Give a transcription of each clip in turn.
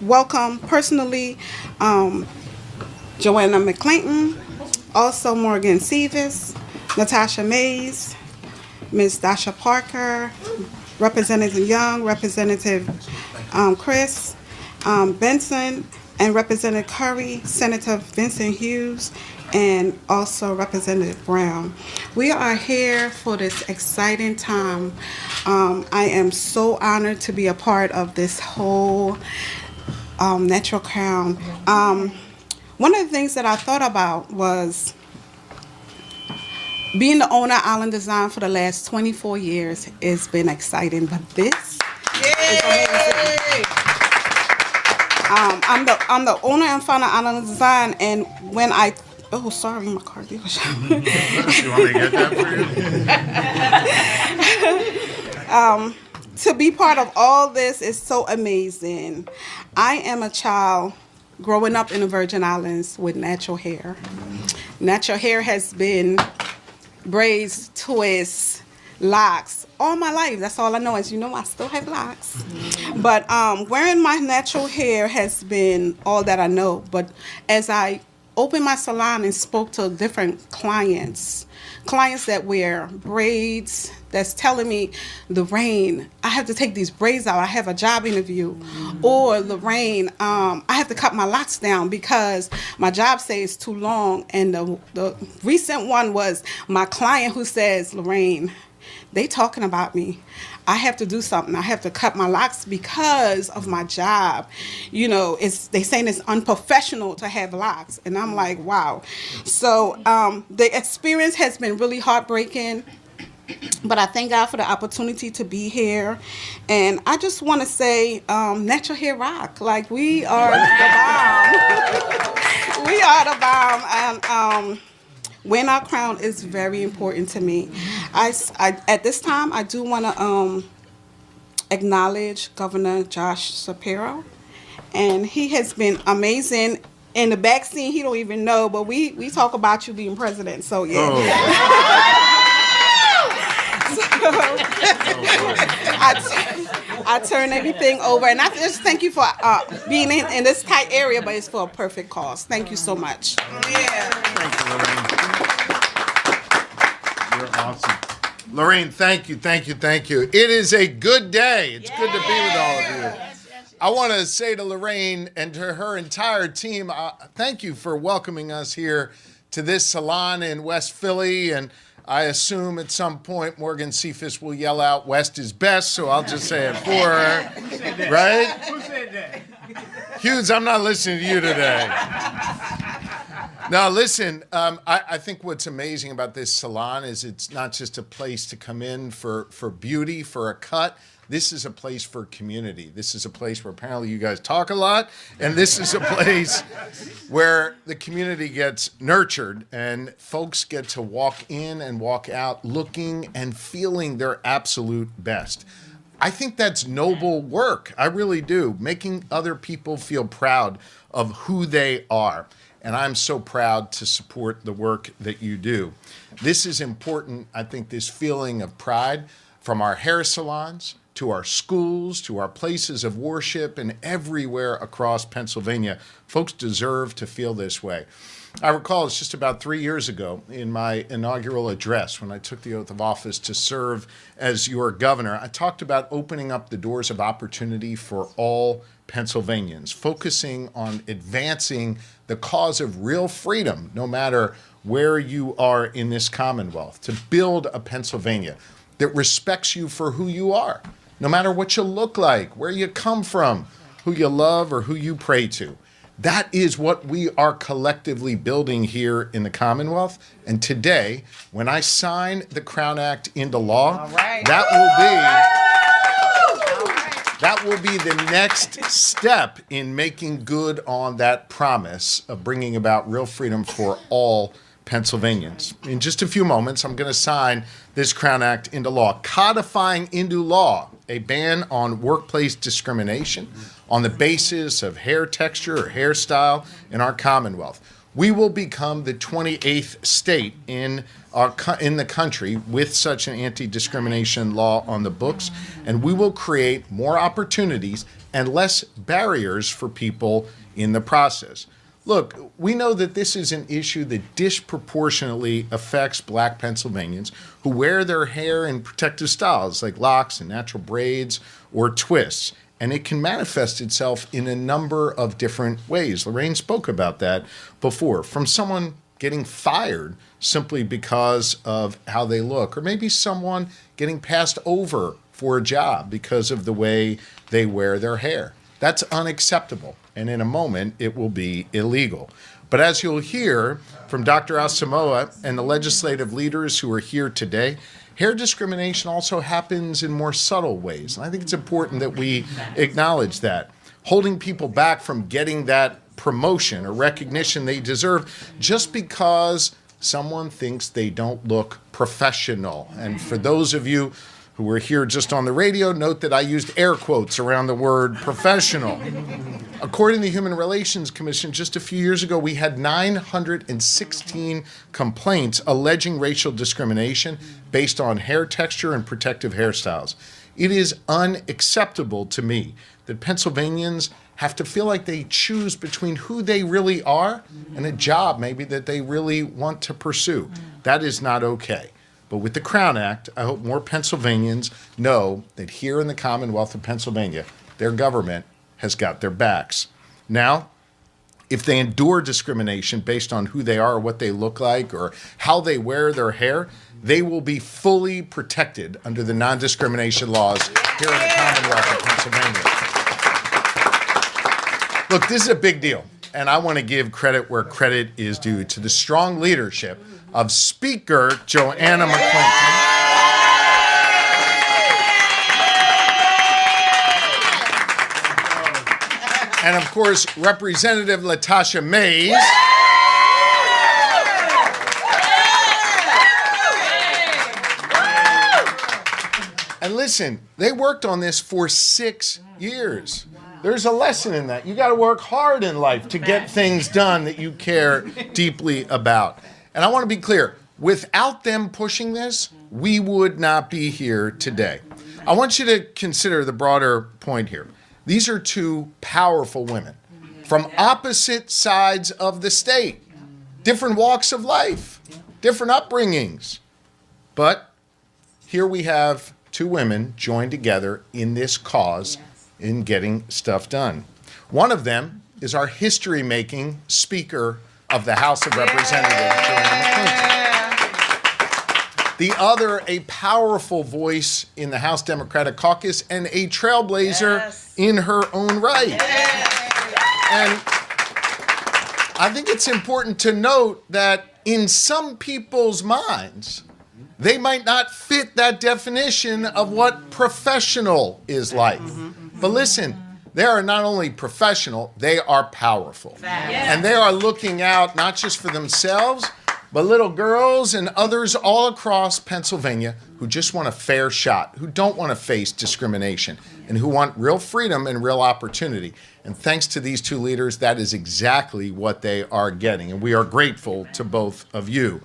Welcome personally, Joanna McClinton, also Morgan Seavis, Natasha Mays, Ms. Dasha Parker, Representative Young, Representative Chris Benson, and Representative Curry, Senator Vincent Hughes, and also Representative Brown. We are here for this exciting time. I am so honored to be a part of this whole Natural Crown. One of the things that I thought about was being the owner of Island Design for the last 24 years has been exciting, but this is amazing. I'm the owner and founder of Island Design, and when I sorry, my car dealership. You want me to get that for you? To be part of all this is so amazing. I am a child growing up in the Virgin Islands with natural hair. Natural hair has been braids, twists, locks all my life. That's all I know. As you know, I still have locks. But wearing my natural hair has been all that I know. But as I opened my salon and spoke to different clients that wear braids, that's telling me, Lorraine, I have to take these braids out. I have a job interview. Or Lorraine, I have to cut my locks down because my job says it's too long. And the recent one was my client who says, Lorraine, they talking about me. I have to do something. I have to cut my locks because of my job. You know, they saying it's unprofessional to have locks. And I'm like, wow. So the experience has been really heartbreaking. But I thank God for the opportunity to be here. And I just want to say, natural hair rock. Like, we are the bomb. We are the bomb. And wearing our crown is very important to me. At this time, I do want to acknowledge Governor Josh Shapiro. And he has been amazing. In the back scene, he don't even know, but we talk about you being president. So, yeah. Oh. I turn everything over, and I just thank you for being in this tight area, but it's for a perfect cause. Thank you so much. Yeah. Thank you, Lorraine. You're awesome. Lorraine, thank you. It is a good day. It's good to be with all of you. I want to say to Lorraine and to her entire team, thank you for welcoming us here to this salon in West Philly, and I assume at some point Morgan Cephas will yell out West is best, so I'll just say it for her. Right? Who said that? Hughes, I'm not listening to you today. Now, listen, I think what's amazing about this salon is it's not just a place to come in for beauty, for a cut. This is a place for community. This is a place where apparently you guys talk a lot, and this is a place where the community gets nurtured and folks get to walk in and walk out looking and feeling their absolute best. I think that's noble work. I really do. Making other people feel proud of who they are. And I'm so proud to support the work that you do. This is important, I think, this feeling of pride from our hair salons to our schools, to our places of worship, and everywhere across Pennsylvania. Folks deserve to feel this way. I recall it's just about 3 years ago in my inaugural address when I took the oath of office to serve as your governor. I talked about opening up the doors of opportunity for all Pennsylvanians, focusing on advancing the cause of real freedom, no matter where you are in this Commonwealth, to build a Pennsylvania that respects you for who you are, no matter what you look like, where you come from, who you love, or who you pray to. That is what we are collectively building here in the Commonwealth. And today, when I sign the Crown Act into law, that will be the next step in making good on that promise of bringing about real freedom for all Pennsylvanians. In just a few moments, I'm going to sign this Crown Act into law, codifying into law a ban on workplace discrimination on the basis of hair texture or hairstyle in our Commonwealth. We will become the 28th state in the country with such an anti-discrimination law on the books, and we will create more opportunities and less barriers for people in the process. Look, we know that this is an issue that disproportionately affects Black Pennsylvanians who wear their hair in protective styles like locks and natural braids or twists. And it can manifest itself in a number of different ways. Lorraine spoke about that before, from someone getting fired simply because of how they look, or maybe someone getting passed over for a job because of the way they wear their hair. That's unacceptable, and in a moment, it will be illegal. But as you'll hear from Dr. Asamoah and the legislative leaders who are here today, hair discrimination also happens in more subtle ways. And I think it's important that we acknowledge that. Holding people back from getting that promotion or recognition they deserve just because someone thinks they don't look professional. And for those of you who were here just on the radio, note that I used air quotes around the word professional. According to the Human Relations Commission, just a few years ago, we had 916 complaints alleging racial discrimination based on hair texture and protective hairstyles. It is unacceptable to me that Pennsylvanians have to feel like they choose between who they really are and a job maybe that they really want to pursue. That is not okay. But with the Crown Act, I hope more Pennsylvanians know that here in the Commonwealth of Pennsylvania, their government has got their backs. Now, if they endure discrimination based on who they are or what they look like or how they wear their hair, they will be fully protected under the non-discrimination laws here in the Commonwealth of Pennsylvania. Look, this is a big deal, and I want to give credit where credit is due to the strong leadership of Speaker Joanna McClinton. And of course, Representative Latasha Mays. And listen, they worked on this for 6 years. There's a lesson in that. You got to work hard in life to get things done that you care deeply about. And I want to be clear, without them pushing this, we would not be here today. I want you to consider the broader point here. These are two powerful women from opposite sides of the state, different walks of life, different upbringings. But here we have two women joined together in this cause in getting stuff done. One of them is our history-making Speaker of the House of Representatives, Joanna McClinton. The other, a powerful voice in the House Democratic Caucus and a trailblazer in her own right. And I think it's important to note that in some people's minds, they might not fit that definition of what professional is like. But listen, they are not only professional, they are powerful. And they are looking out not just for themselves, but little girls and others all across Pennsylvania who just want a fair shot, who don't want to face discrimination, and who want real freedom and real opportunity. And thanks to these two leaders, that is exactly what they are getting. And we are grateful to both of you.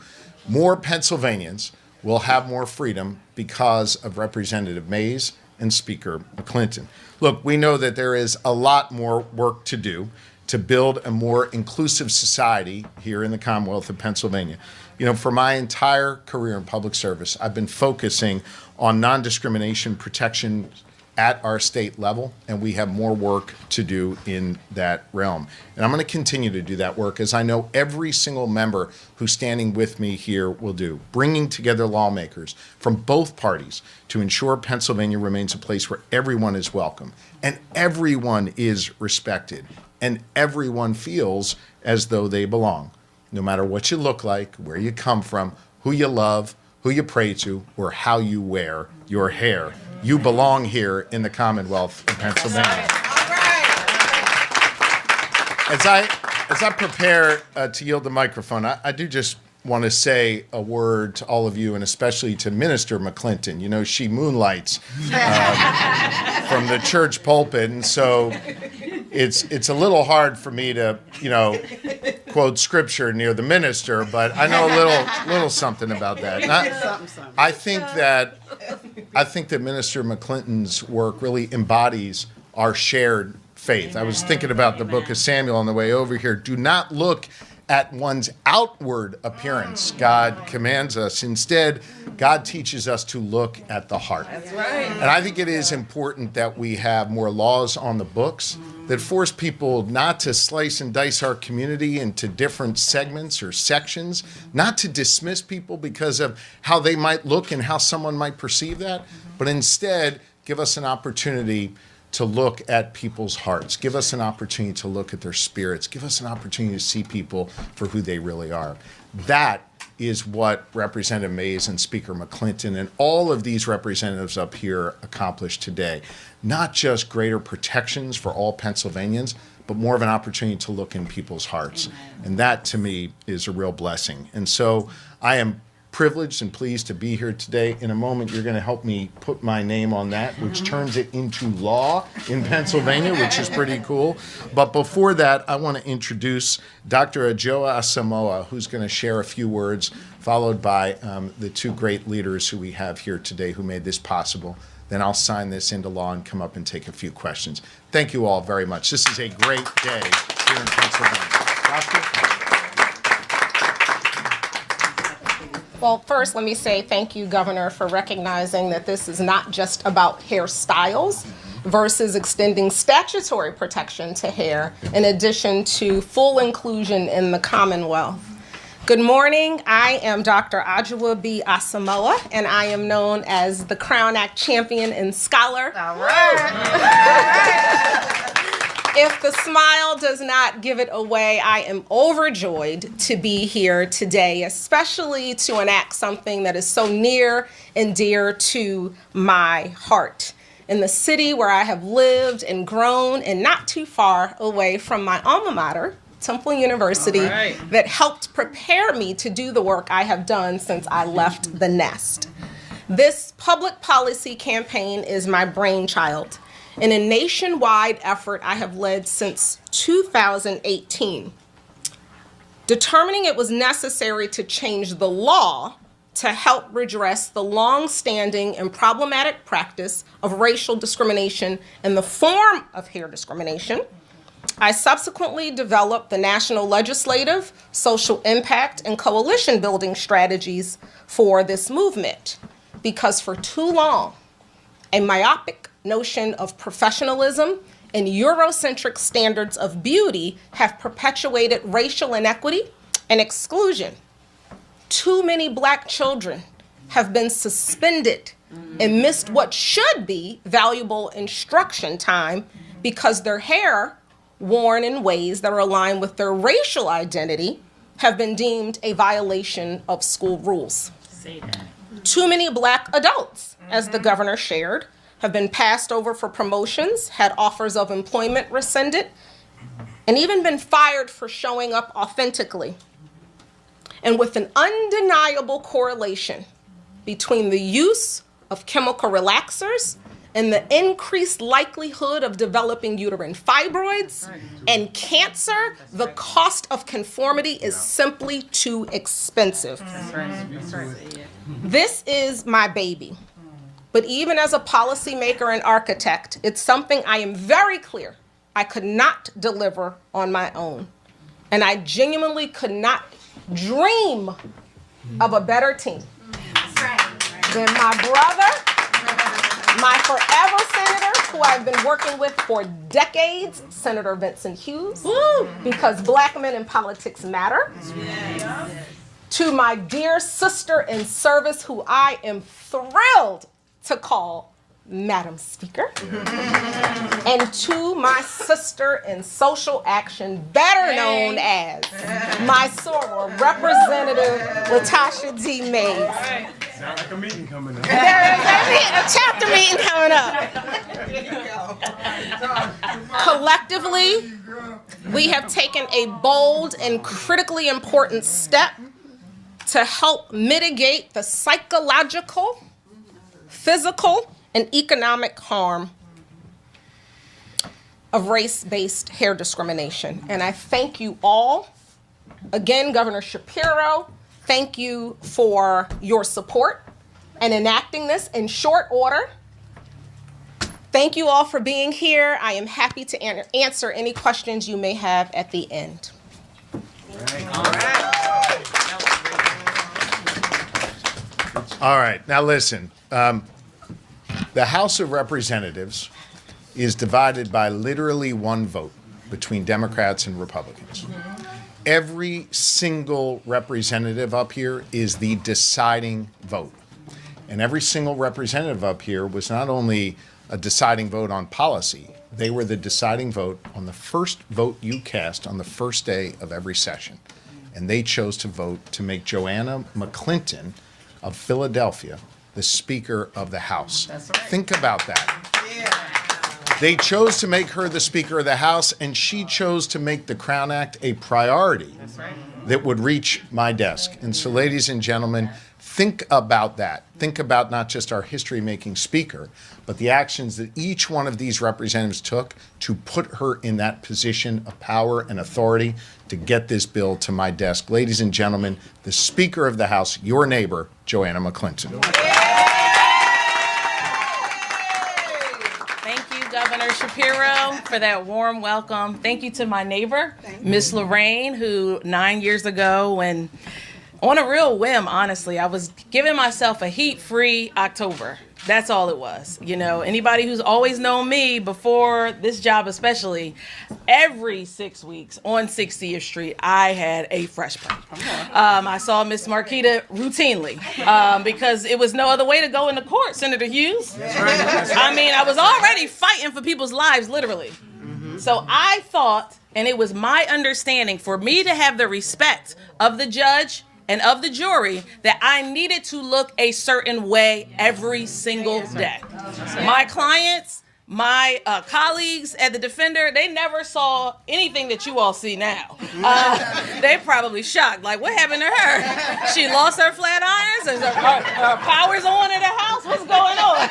More Pennsylvanians will have more freedom because of Representative Mays and Speaker McClinton. Look, we know that there is a lot more work to do to build a more inclusive society here in the Commonwealth of Pennsylvania. You know, for my entire career in public service, I've been focusing on non-discrimination protection at our state level, and we have more work to do in that realm. And I'm going to continue to do that work, as I know every single member who's standing with me here will do, bringing together lawmakers from both parties to ensure Pennsylvania remains a place where everyone is welcome and everyone is respected and everyone feels as though they belong, no matter what you look like, where you come from, who you love, who you pray to, or how you wear your hair. You belong here in the Commonwealth of Pennsylvania. As I prepare to yield the microphone, I do just want to say a word to all of you, and especially to Minister McClinton. You know, she moonlights from the church pulpit, and so it's a little hard for me to, you know, quote scripture near the minister, but I know a little something about that. And I think that Minister McClinton's work really embodies our shared faith. I was thinking about the book of Samuel on the way over here. Do not look at one's outward appearance, God commands us. Instead, God teaches us to look at the heart. That's right. And I think it is important that we have more laws on the books that force people not to slice and dice our community into different segments or sections, not to dismiss people because of how they might look and how someone might perceive that, but instead give us an opportunity to look at people's hearts, give us an opportunity to look at their spirits, give us an opportunity to see people for who they really are. That is what Representative Mays and Speaker McClinton and all of these representatives up here accomplished today. Not just greater protections for all Pennsylvanians, but more of an opportunity to look in people's hearts. And that, to me, is a real blessing. And so I am privileged and pleased to be here today. In a moment, you're going to help me put my name on that, which turns it into law in Pennsylvania, which is pretty cool. But before that, I want to introduce Dr. Ajoa Asamoah, who's going to share a few words, followed by the two great leaders who we have here today who made this possible. Then I'll sign this into law and come up and take a few questions. Thank you all very much. This is a great day here in Pennsylvania. Doctor? Well, first, let me say thank you, Governor, for recognizing that this is not just about hairstyles versus extending statutory protection to hair, in addition to full inclusion in the Commonwealth. Good morning. I am Dr. Ajoa B. Asamoah, and I am known as the Crown Act champion and scholar. All right. If the smile does not give it away, I am overjoyed to be here today, especially to enact something that is so near and dear to my heart. In the city where I have lived and grown and not too far away from my alma mater, Temple University, that helped prepare me to do the work I have done since I left the nest. This public policy campaign is my brainchild. In a nationwide effort I have led since 2018, determining it was necessary to change the law to help redress the long-standing and problematic practice of racial discrimination in the form of hair discrimination, I subsequently developed the national legislative, social impact, and coalition building strategies for this movement, because for too long, a myopic notion of professionalism and Eurocentric standards of beauty have perpetuated racial inequity and exclusion. Too many Black children have been suspended and missed what should be valuable instruction time because their hair, worn in ways that are aligned with their racial identity, have been deemed a violation of school rules. Say that. Too many Black adults, as the governor shared, have been passed over for promotions, had offers of employment rescinded, and even been fired for showing up authentically. And with an undeniable correlation between the use of chemical relaxers and the increased likelihood of developing uterine fibroids and cancer, the cost of conformity is simply too expensive. That's right. This is my baby. But even as a policymaker and architect, it's something I am very clear I could not deliver on my own. And I genuinely could not dream of a better team than my brother, my forever senator, who I've been working with for decades, Senator Vincent Hughes, because Black men in politics matter. To my dear sister in service, who I am thrilled to call Madam Speaker, and to my sister in social action, better known as my soror, Representative Latasha D. Mays. Sounds like a meeting coming up. There is a chapter meeting coming up. Collectively, we have taken a bold and critically important step to help mitigate the psychological, physical, and economic harm of race-based hair discrimination. And I thank you all. Again, Governor Shapiro, thank you for your support and enacting this in short order. Thank you all for being here. I am happy to answer any questions you may have at the end. All right. Now listen. The House of Representatives is divided by literally one vote between Democrats and Republicans. Every single representative up here is the deciding vote. And every single representative up here was not only a deciding vote on policy, they were the deciding vote on the first vote you cast on the first day of every session. And they chose to vote to make Joanna McClinton of Philadelphia the Speaker of the House. That's right. Think about that. Yeah. They chose to make her the Speaker of the House, and she chose to make the Crown Act a priority. That's right. That would reach my desk. And so, ladies and gentlemen, think about that. Think about not just our history-making speaker, but the actions that each one of these representatives took to put her in that position of power and authority to get this bill to my desk. Ladies and gentlemen, the Speaker of the House, your neighbor, Joanna McClinton. Thank you, Governor Shapiro, for that warm welcome. Thank you to my neighbor, Miss Lorraine, who 9 years ago, when on a real whim, honestly, I was giving myself a heat-free October. That's all it was. You know, anybody who's always known me before this job especially, every 6 weeks on 60th Street, I had a fresh punch. I saw Miss Marquita routinely because it was no other way to go into court, Senator Hughes. I mean, I was already fighting for people's lives, literally. So I thought, and it was my understanding, for me to have the respect of the judge and of the jury, that I needed to look a certain way every single day. My clients, my colleagues at the Defender, they never saw anything that you all see now. They probably shocked, like, what happened to her? She lost her flat irons? Is her power's on in the house? What's going on?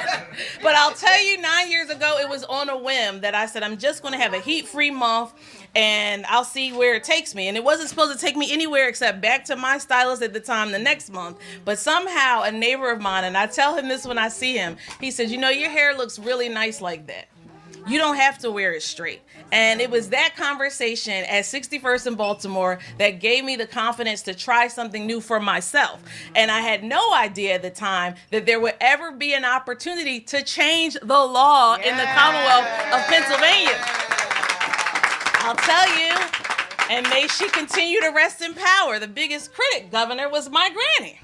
But I'll tell you, 9 years ago, it was on a whim that I said, I'm just going to have a heat-free month, and I'll see where it takes me. And it wasn't supposed to take me anywhere except back to my stylist at the time the next month. But somehow a neighbor of mine, and I tell him this when I see him, he says, you know, your hair looks really nice like that. You don't have to wear it straight. And it was that conversation at 61st in Baltimore that gave me the confidence to try something new for myself. And I had no idea at the time that there would ever be an opportunity to change the law in the Commonwealth of Pennsylvania. I'll tell you, and may she continue to rest in power. The biggest critic, Governor, was my granny.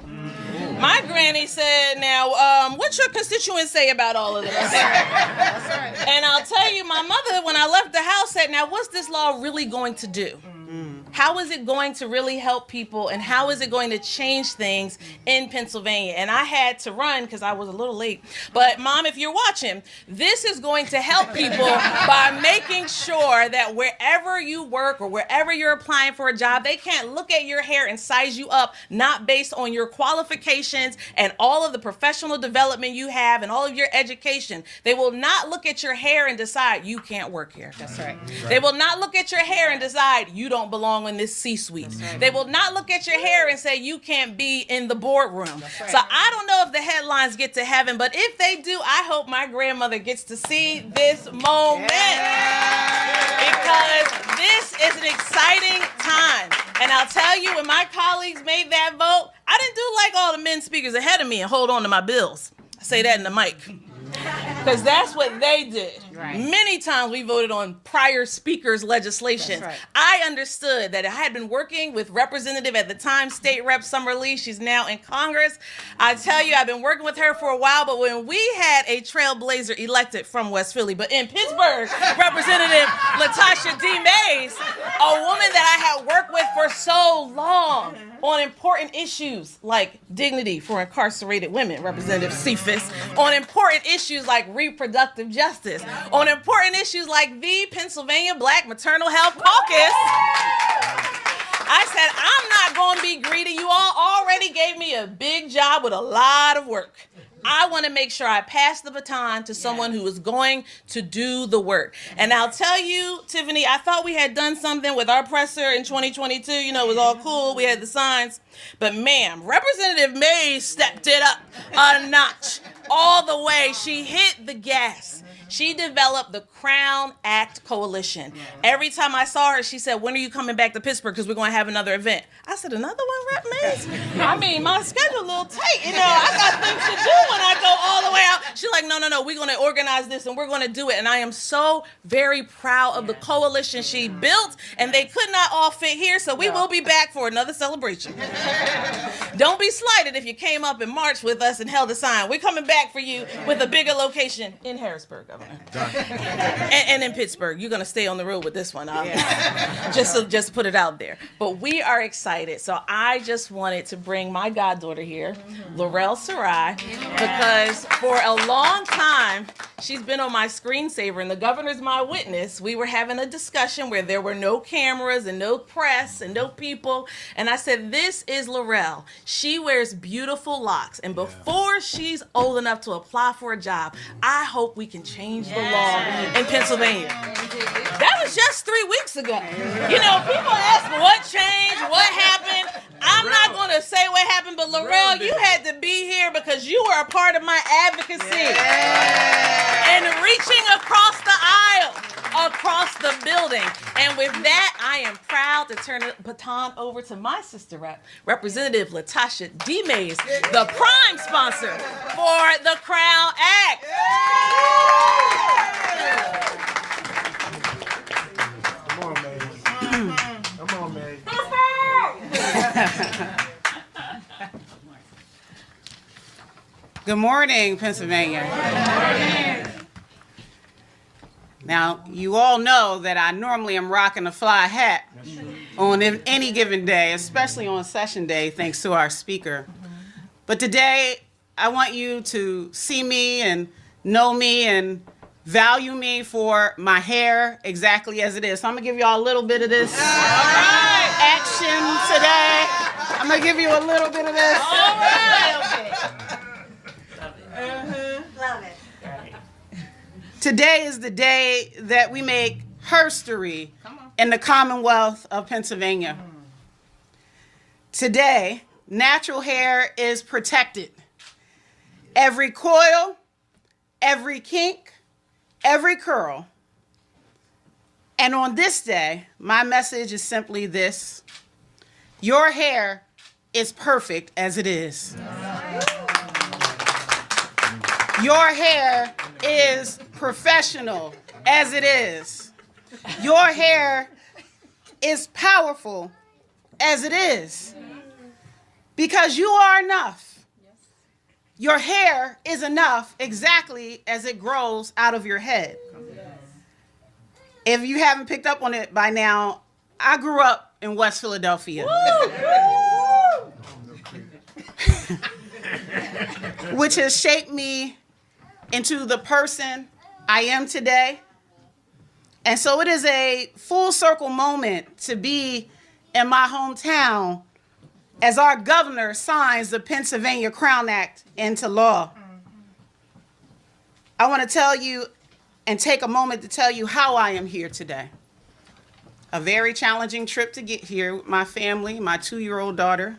My granny said, now, what's your constituents say about all of this? That's right. And I'll tell you, my mother, when I left the house, said, now, what's this law really going to do? How is it going to really help people, and how is it going to change things in Pennsylvania? And I had to run because I was a little late. But, Mom, if you're watching, this is going to help people by making sure that wherever you work or wherever you're applying for a job, they can't look at your hair and size you up, not based on your qualifications and all of the professional development you have and all of your education. They will not look at your hair and decide you can't work here. That's right. They will not look at your hair and decide you don't belong in this C-suite. Right. They will not look at your hair and say you can't be in the boardroom. Right. So I don't know if the headlines get to heaven, but if they do, I hope my grandmother gets to see this moment. Because this is an exciting time. And I'll tell you, when my colleagues made that vote, I didn't do like all the men speakers ahead of me and hold on to my bills. I say that in the mic. Because that's what they did. Right. Many times we voted on prior speakers' legislation. Right. I understood that I had been working with Representative at the time, State Rep Summer Lee. She's now in Congress. I tell you, I've been working with her for a while, but when we had a trailblazer elected from West Philly, but in Pittsburgh, Representative Latasha D. Mays, a woman that I had worked with for so long on important issues like dignity for incarcerated women, Representative Cephas, on important issues like reproductive justice, on important issues like the Pennsylvania Black Maternal Health Caucus. I said, I'm not going to be greedy. You all already gave me a big job with a lot of work. I want to make sure I pass the baton to someone who is going to do the work. And I'll tell you, Tiffany, I thought we had done something with our presser in 2022. You know, it was all cool. We had the signs. But ma'am, Representative Mays stepped it up a notch all the way. She hit the gas. She developed the Crown Act Coalition. Every time I saw her, she said, when are you coming back to Pittsburgh? Because we're going to have another event. I said, another one, Rep Mays? I mean, my schedule a little tight. You know, I got things to do when I go all the way out. She's like, no, we're going to organize this and we're going to do it. And I am so very proud of the coalition she built. And they could not all fit here, so we will be back for another celebration. Don't be slighted if you came up in March with us and held a sign. We're coming back for you with a bigger location in Harrisburg. And in Pittsburgh. You're going to stay on the road with this one. Just put it out there. But we are excited. So I just wanted to bring my goddaughter here, Laurel Sarai, because for a long time, she's been on my screensaver, and the governor's my witness. We were having a discussion where there were no cameras and no press and no people. And I said, this is Laurel. She wears beautiful locks. And before she's old enough to apply for a job, I hope we can change the law in Pennsylvania. That was just 3 weeks ago. You know, people ask what changed, what happened. I'm not going to say what happened, but Laurel, you had to be here because you were a part of my advocacy. And reaching across the aisle, across the building. And with that, I am proud to turn the baton over to my sister rep, Representative Latasha D. Mays, the prime sponsor for the Crown Act. Come on, man. Come on, man. Good morning, Pennsylvania. Now, you all know that I normally am rocking a fly hat on any given day, especially on session day, thanks to our speaker. But today, I want you to see me and know me and value me for my hair exactly as it is. So I'm going to give you all a little bit of this action today. I'm going to give you a little bit of this. All right. Love it. Today is the day that we make history in the Commonwealth of Pennsylvania. Today, natural hair is protected. Every coil, every kink, every curl. And on this day, my message is simply this: your hair is perfect as it is. Your hair is professional as it is. Your hair is powerful as it is. Because you are enough. Your hair is enough exactly as it grows out of your head. If you haven't picked up on it by now, I grew up in West Philadelphia. Which has shaped me into the person I am today. And so it is a full circle moment to be in my hometown as our governor signs the Pennsylvania Crown Act into law. I want to tell you and take a moment to tell you how I am here today. A very challenging trip to get here with my family, my 2-year-old daughter,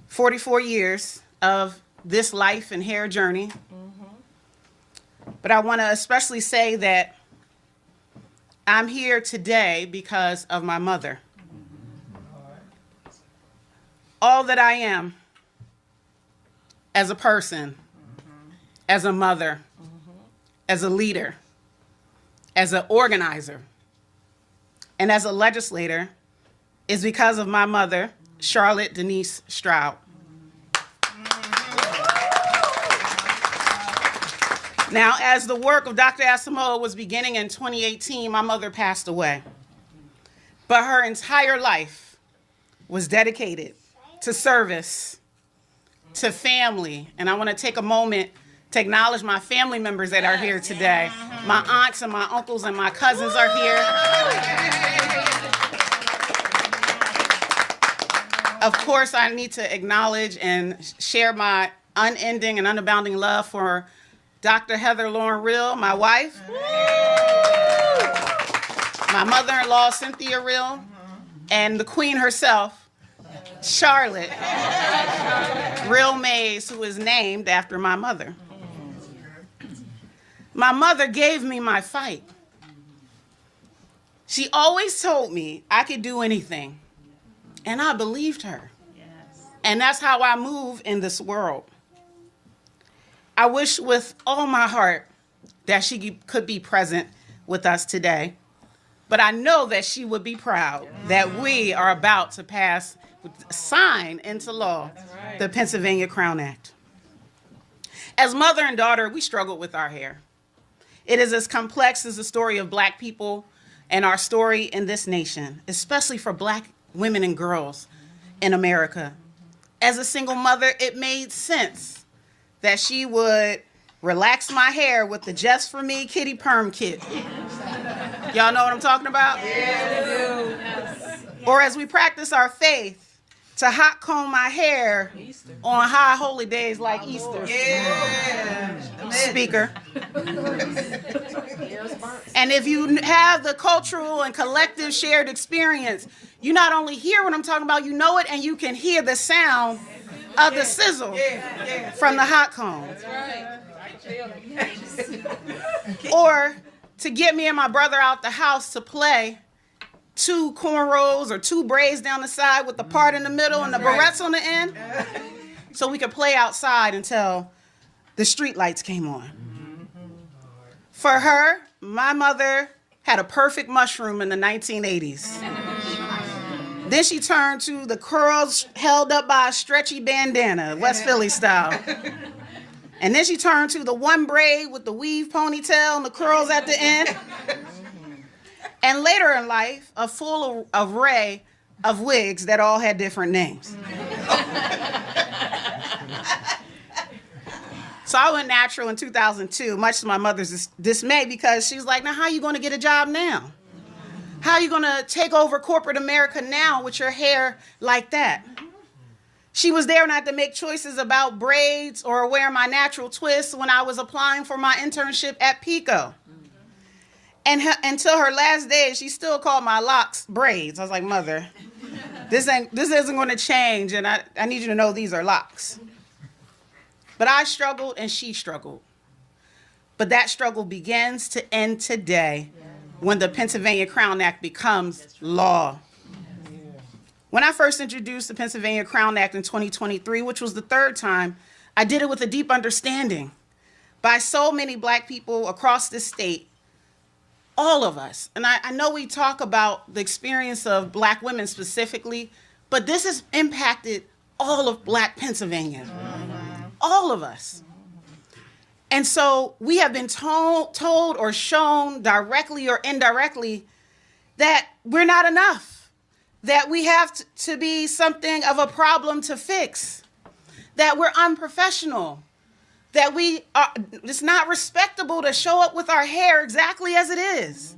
44 years of this life and hair journey. But I want to especially say that I'm here today because of my mother. All that I am as a person, as a mother, as a leader, as an organizer, and as a legislator is because of my mother, Charlotte Denise Stroud. Now, as the work of Dr. Asamoah was beginning in 2018, my mother passed away. But her entire life was dedicated to service, to family. And I want to take a moment to acknowledge my family members that are here today. My aunts and my uncles and my cousins are here. Of course, I need to acknowledge and share my unending and unabounding love for Dr. Heather Lauren Rill, my wife, my mother-in-law, Cynthia Rill, and the queen herself, Charlotte, Real Mays, who is named after my mother. My mother gave me my fight. She always told me I could do anything, and I believed her. And that's how I move in this world. I wish with all my heart that she could be present with us today, but I know that she would be proud that we are about to sign into law the Pennsylvania Crown Act. As mother and daughter, we struggled with our hair. It is as complex as the story of Black people and our story in this nation, especially for Black women and girls in America. As a single mother, it made sense that she would relax my hair with the Just For Me Kitty Perm Kit. Y'all know what I'm talking about? Yes. Or as we practice our faith, to hot comb my hair on high holy days like Easter. Yeah. Speaker. And if you have the cultural and collective shared experience, you not only hear what I'm talking about, you know it, and you can hear the sound of the sizzle from the hot comb. Or to get me and my brother out the house to play, 2 cornrows or 2 braids down the side with the part in the middle and the barrettes on the end, so we could play outside until the street lights came on. For her, my mother had a perfect mushroom in the 1980s. Then she turned to the curls held up by a stretchy bandana, West Philly style. And then she turned to the 1 braid with the weave ponytail and the curls at the end. And later in life, a full array of wigs that all had different names. So I went natural in 2002, much to my mother's dismay, because she was like, now how are you going to get a job now? How are you going to take over corporate America now with your hair like that? She was there not to make choices about braids or wear my natural twists when I was applying for my internship at Pico. And until her last day, she still called my locks braids. I was like, Mother, this isn't going to change, and I need you to know these are locks. But I struggled and she struggled. But that struggle begins to end today when the Pennsylvania Crown Act becomes law. When I first introduced the Pennsylvania Crown Act in 2023, which was the 3rd time, I did it with a deep understanding by so many Black people across this state, all of us. And I know we talk about the experience of Black women specifically, but this has impacted all of Black Pennsylvania, all of us. And so we have been told or shown directly or indirectly that we're not enough, that we have to be something of a problem to fix, that we're unprofessional, that it's not respectable to show up with our hair exactly as it is.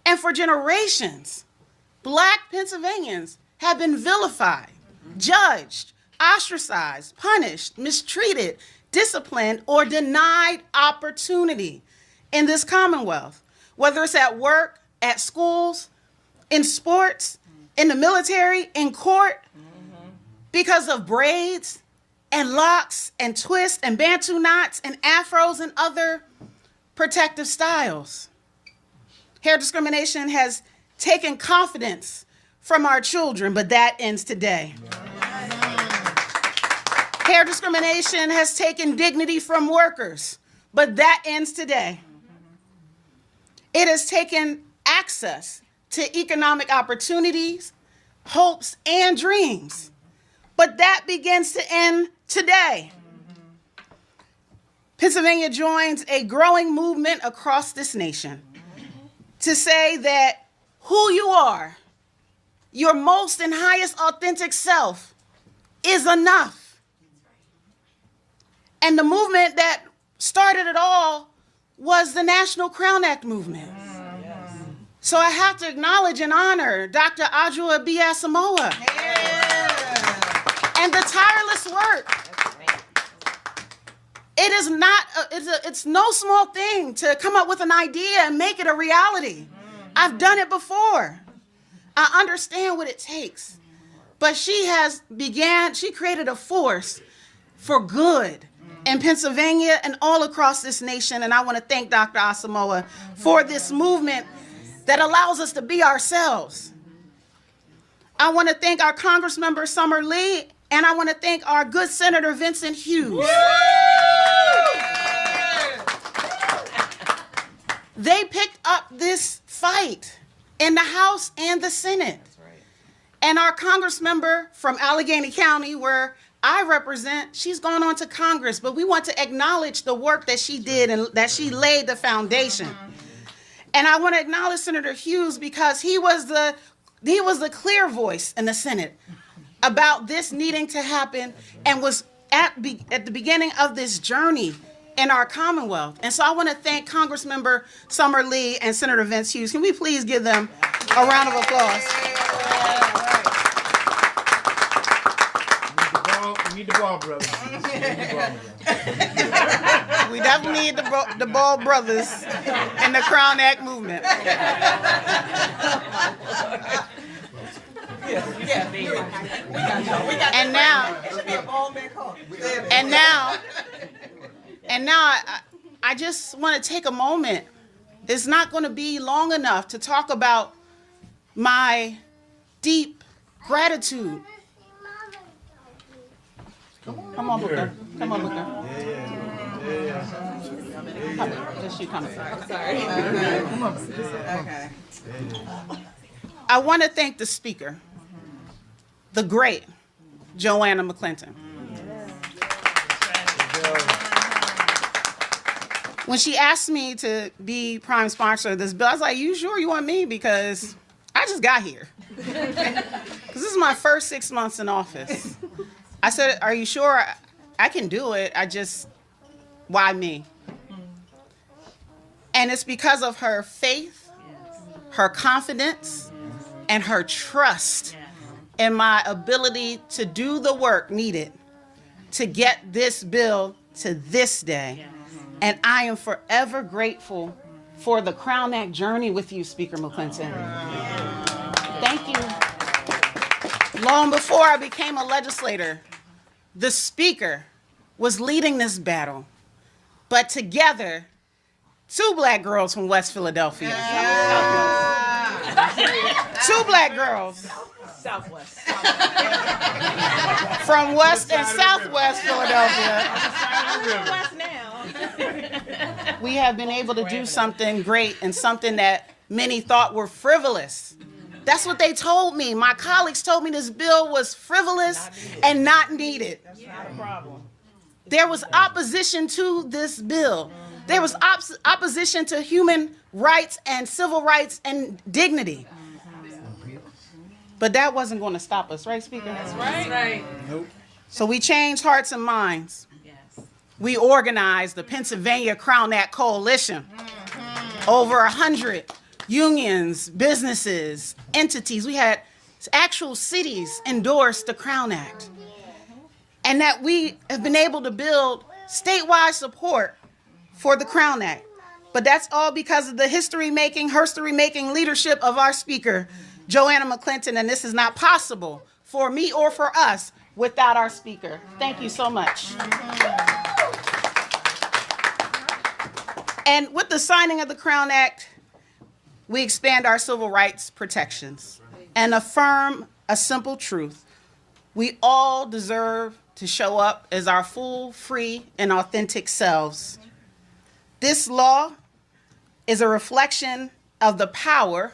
And for generations, Black Pennsylvanians have been vilified, judged, ostracized, punished, mistreated, disciplined, or denied opportunity in this Commonwealth, whether it's at work, at schools, in sports, in the military, in court, because of braids and locks and twists and bantu knots and afros and other protective styles. Hair discrimination has taken confidence from our children, but that ends today. Hair discrimination has taken dignity from workers, but that ends today. It has taken access to economic opportunities, hopes, and dreams, but that begins to end today. Pennsylvania joins a growing movement across this nation to say that who you are, your most and highest authentic self, is enough. And the movement that started it all was the National Crown Act movement. So I have to acknowledge and honor Dr. Adjoa B. Asamoah and the tireless work. It's no small thing to come up with an idea and make it a reality. I've done it before. I understand what it takes. but she created a force for good in Pennsylvania and all across this nation. And I want to thank Dr. Asamoah for this movement that allows us to be ourselves. I want to thank our Congressmember Summer Lee, and I want to thank our good Senator Vincent Hughes. They picked up this fight in the House and the Senate. And our Congressmember from Allegheny County, where I represent, she's gone on to Congress, but we want to acknowledge the work that she did and that she laid the foundation. And I want to acknowledge Senator Hughes because he was the clear voice in the Senate about this needing to happen and was at the beginning of this journey in our Commonwealth. And so I want to thank Congressmember Summer Lee and Senator Vince Hughes. Can we please give them a round of applause? We need the Ball brothers. We definitely need the Ball brothers in the Crown Act movement. And now I just want to take a moment. It's not going to be long enough to talk about my deep gratitude. Come on, Booker. Come on, Booker. Come on, just you come. Sorry. Okay. I want to thank the speaker, the great Joanna McClinton. When she asked me to be prime sponsor of this bill, I was like, you sure you want me? Because I just got here. Because this is my first 6 months in office. I said, are you sure I can do it? Why me? And it's because of her faith, her confidence, and her trust in my ability to do the work needed to get this bill to this day. And I am forever grateful for the Crown Act journey with you, Speaker McClinton. Thank you. Long before I became a legislator, the speaker was leading this battle. But together, 2 black girls from West Philadelphia. Two black girls. Southwest. From West and Southwest Philadelphia. West now. We have been able to do something great and something that many thought were frivolous. That's what they told me. My colleagues told me this bill was frivolous and not needed. That's not a problem. There was opposition to this bill. There was opposition to human rights and civil rights and dignity. But that wasn't going to stop us, right, Speaker? That's right. That's right. Nope. So we changed hearts and minds. Yes. We organized the Pennsylvania Crown Act Coalition. Over 100 unions, businesses, entities. We had actual cities endorse the Crown Act. And that we have been able to build statewide support for the Crown Act. But that's all because of the history-making leadership of our speaker, Joanna McClinton, and this is not possible for me or for us without our speaker. Thank you so much. And with the signing of the Crown Act, we expand our civil rights protections and affirm a simple truth. We all deserve to show up as our full, free, and authentic selves. This law is a reflection of the power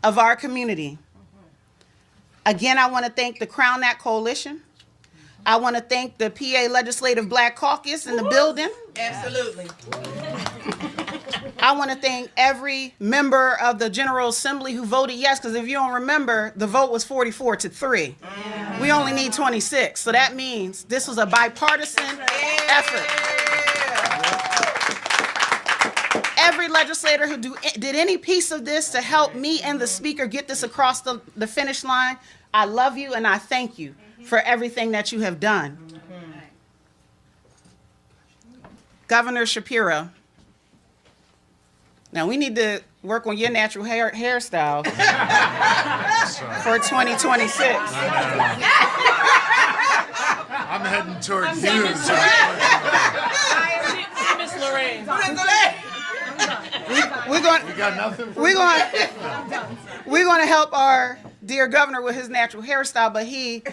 of our community. Again, I want to thank the Crown Act Coalition. I want to thank the PA Legislative Black Caucus in the building. Absolutely. I want to thank every member of the General Assembly who voted yes, because if you don't remember, the vote was 44-3. We only need 26, so that means this was a bipartisan effort. Every legislator who did any piece of this to help me and the speaker get this across the finish line, I love you and I thank you for everything that you have done. Governor Shapiro. Now we need to work on your natural hairstyle for 2026. I'm heading toward views. Miss Lorraine. We're going. You got nothing for We're going to help our dear governor with his natural hairstyle, but he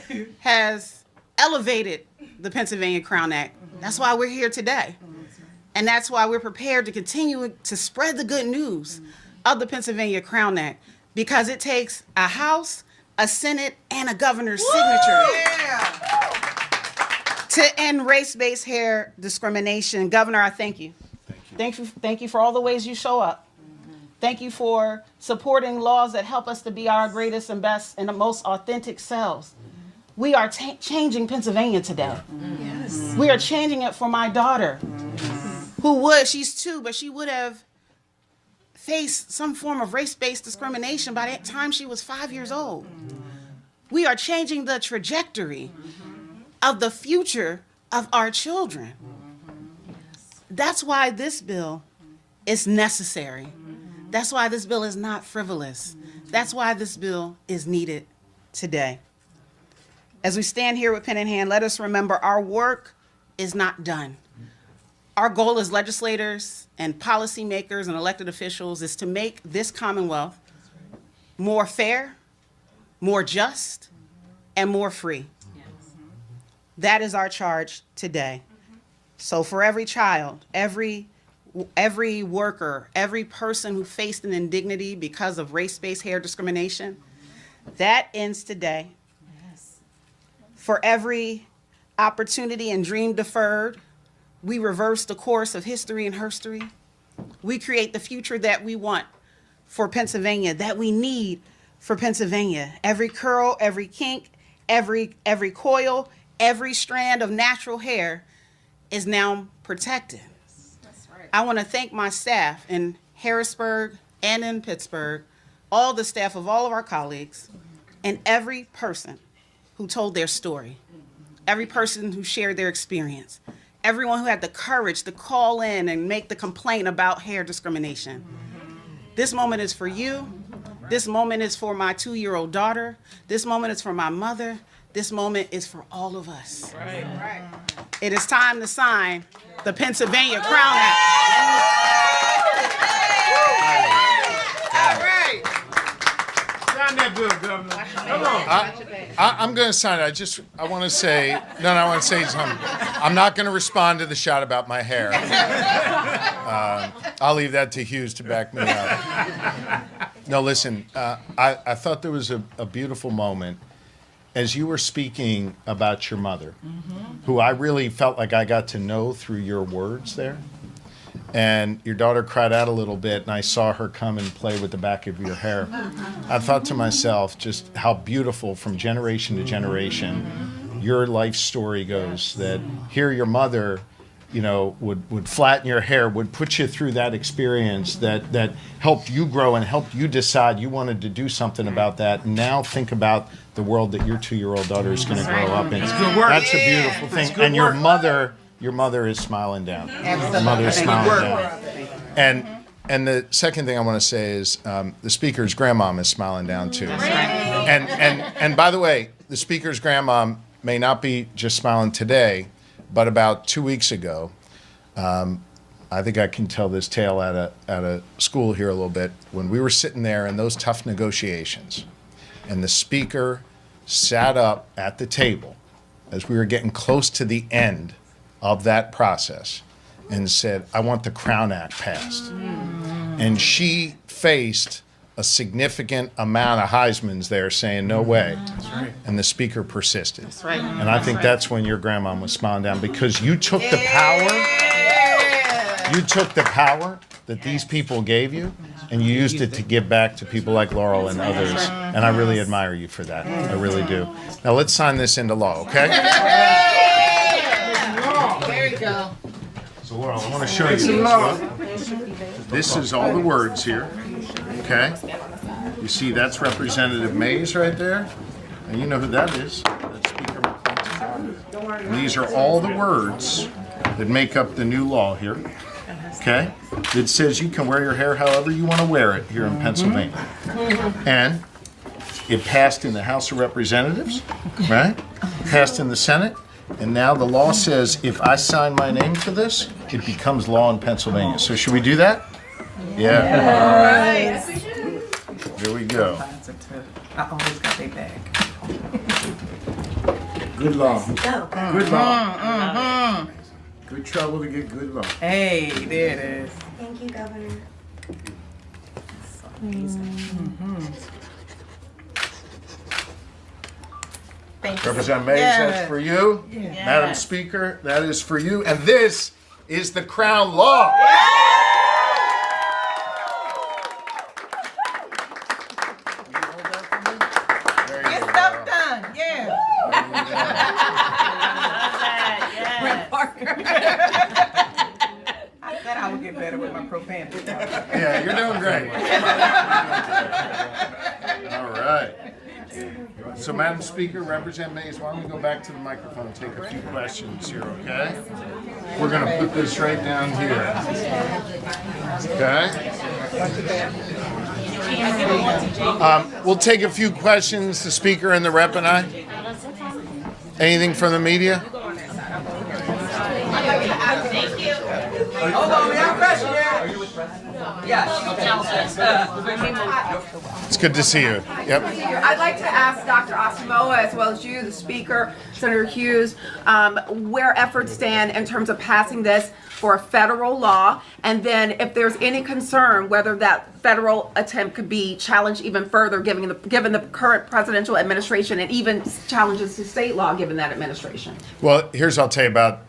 has elevated the Pennsylvania Crown Act. That's why we're here today. And that's why we're prepared to continue to spread the good news of the Pennsylvania Crown Act, because it takes a House, a Senate, and a governor's signature to end race-based hair discrimination. Governor, I thank you. Thank you for all the ways you show up. Thank you for supporting laws that help us to be our greatest and best and the most authentic selves. We are changing Pennsylvania today. Yes. We are changing it for my daughter, she's 2, but she would have faced some form of race-based discrimination by the time she was 5 years old. We are changing the trajectory of the future of our children. That's why this bill is necessary. That's why this bill is not frivolous. That's why this bill is needed today. As we stand here with pen in hand, let us remember our work is not done. Our goal as legislators and policymakers and elected officials is to make this Commonwealth more fair, more just, and more free. That is our charge today. So for every child, every worker, every person who faced an indignity because of race-based hair discrimination, that ends today. Yes. For every opportunity and dream deferred, we reverse the course of history and herstory. We create the future that we want for Pennsylvania, that we need for Pennsylvania. Every curl, every kink, every coil, every strand of natural hair is now protected. That's right. I want to thank my staff in Harrisburg and in Pittsburgh, all the staff of all of our colleagues, and every person who told their story, every person who shared their experience, everyone who had the courage to call in and make the complaint about hair discrimination. This moment is for you. This moment is for my 2-year-old daughter. This moment is for my mother. This moment is for all of us. Right. Right. It is time to sign the Pennsylvania Crown Act. All right. Sign that bill, Governor. Come on. I'm going to sign it. I want to say something. I'm not going to respond to the shot about my hair. I'll leave that to Hughes to back me up. No, listen, I thought there was a beautiful moment as you were speaking about your mother, who I really felt like I got to know through your words there. And your daughter cried out a little bit, and I saw her come and play with the back of your hair. I thought to myself just how beautiful from generation to generation your life story goes, that here your mother, you know, would flatten your hair, would put you through that experience that helped you grow and helped you decide you wanted to do something about that. And now think about the world that your 2-year-old daughter is going to grow up in. That's a beautiful thing. And your mother is smiling down. Your mother is smiling down. And the second thing I want to say is the speaker's grandmom is smiling down too. And by the way, the speaker's grandmom may not be just smiling today, but about 2 weeks ago, I think I can tell this tale at a school here a little bit, when we were sitting there in those tough negotiations, and the speaker sat up at the table as we were getting close to the end of that process and said, I want the Crown Act passed. And she faced a significant amount of Heismans there saying, no way. That's right. And the speaker persisted. That's right. And I think that's when your grandma was smiling down, because you took the power. You took the power that these people gave you, and you used it to give back to people like Laurel and others. And I really admire you for that. I really do. Now let's sign this into law, okay? There you go. So Laurel, I want to show you this. This is all the words here, okay? You see that's Representative Mays right there. And you know who that is. That's Speaker McClinton. And these are all the words that make up the new law here. okay, that says you can wear your hair however you want to wear it here in Pennsylvania. And it passed in the House of Representatives, right? Passed in the Senate. And now the law says if I sign my name to this, it becomes law in Pennsylvania. So should we do that? Yeah. All right. Here we go. I always got their back. Good law. Good law. Good trouble to get good law. Hey, there it is. Thank you, Governor. Thank you. Representative Mays, that's for you. Madam Speaker, that is for you. And this is the Crown Law. Get stuff done. Yeah. I said I would get better with my profanity. Yeah, you're doing great. All right. So, Madam Speaker, Representative Mays, why don't we go back to the microphone and take a few questions here, okay? We're going to put this right down here. Okay? We'll take a few questions, the Speaker and the Rep and I. Anything from the media? Hold on, we have a question here. It's good to see you. Yep. I'd like to ask Dr. Asamoah, as well as you, the Speaker, Senator Hughes, where efforts stand in terms of passing this for a federal law, and then if there's any concern whether that federal attempt could be challenged even further given the current presidential administration, and even challenges to state law given that administration. Well, here's what I'll tell you about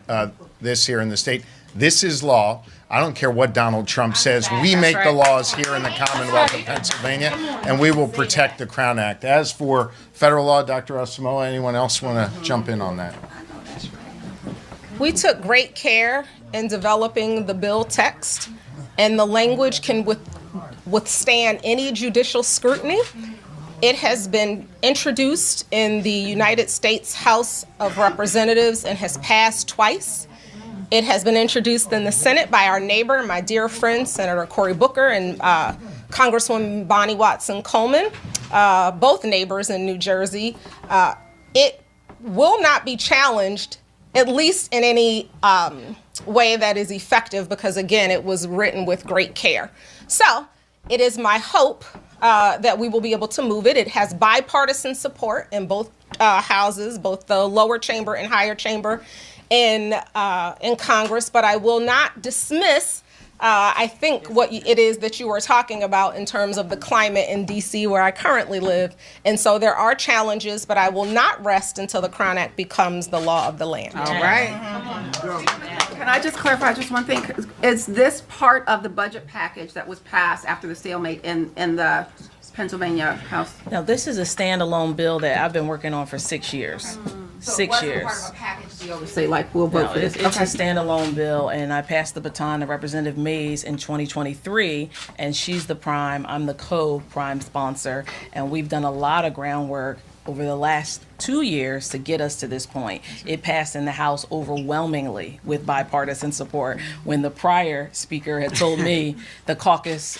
this here in the state. This is law. I don't care what Donald Trump says. We make the laws here in the Commonwealth of Pennsylvania, and we will protect the Crown Act. As for federal law, Dr. Asamoah, anyone else want to jump in on that? We took great care in developing the bill text, and the language can withstand any judicial scrutiny. It has been introduced in the United States House of Representatives and has passed twice. It has been introduced in the Senate by our neighbor, my dear friend, Senator Cory Booker, and Congresswoman Bonnie Watson Coleman, both neighbors in New Jersey. It will not be challenged, at least in any way that is effective, because, again, it was written with great care. So it is my hope that we will be able to move it. It has bipartisan support in both houses, both the lower chamber and higher chamber in Congress, but I will not dismiss, I think, what it is that you were talking about in terms of the climate in D.C., where I currently live. And so there are challenges, but I will not rest until the Crown Act becomes the law of the land. All right. Can I just clarify just one thing? Is this part of the budget package that was passed after the stalemate in the Pennsylvania House? Now, this is a standalone bill that I've been working on for 6 years. So 6 it years. wasn't part of a package deal to say, like, we'll vote No, for this? it's a standalone bill, and I passed the baton to Representative Mays in 2023, and she's the prime, I'm the co-prime sponsor, and we've done a lot of groundwork over the last 2 years to get us to this point. It passed in the House overwhelmingly with bipartisan support, when the prior speaker had told me the caucus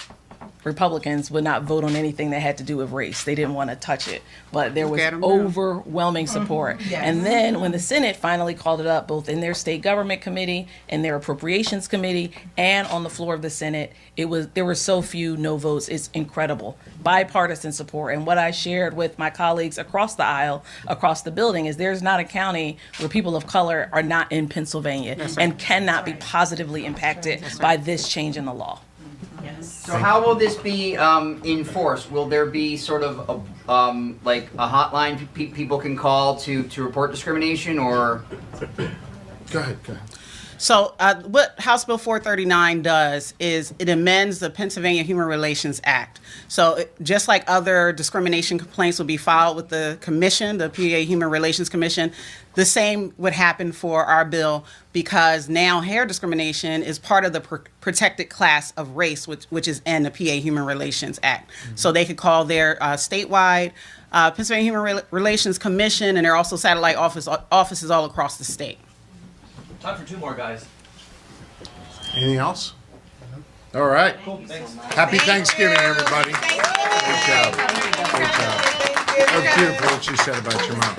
Republicans would not vote on anything that had to do with race. They didn't want to touch it. But there was overwhelming support. Yes. And then when the Senate finally called it up, both in their state government committee and their appropriations committee and on the floor of the Senate, there were so few no votes. It's incredible. Bipartisan support. And what I shared with my colleagues across the aisle, across the building, is there's not a county where people of color are not in Pennsylvania and cannot be positively impacted by this change in the law. So how will this be enforced? Will there be sort of like a hotline people can call to report discrimination, or? Go ahead. So what House Bill 439 does is it amends the Pennsylvania Human Relations Act. So just like other discrimination complaints will be filed with the commission, the PA Human Relations Commission, the same would happen for our bill, because now hair discrimination is part of the protected class of race, which is in the PA Human Relations Act. Mm-hmm. So they could call their statewide Pennsylvania Human Relations Commission, and there are also satellite offices all across the state. Time for two more, guys. Anything else? All right. Happy Thanksgiving, everybody. Good job. Good job. That was beautiful what you said about your mom.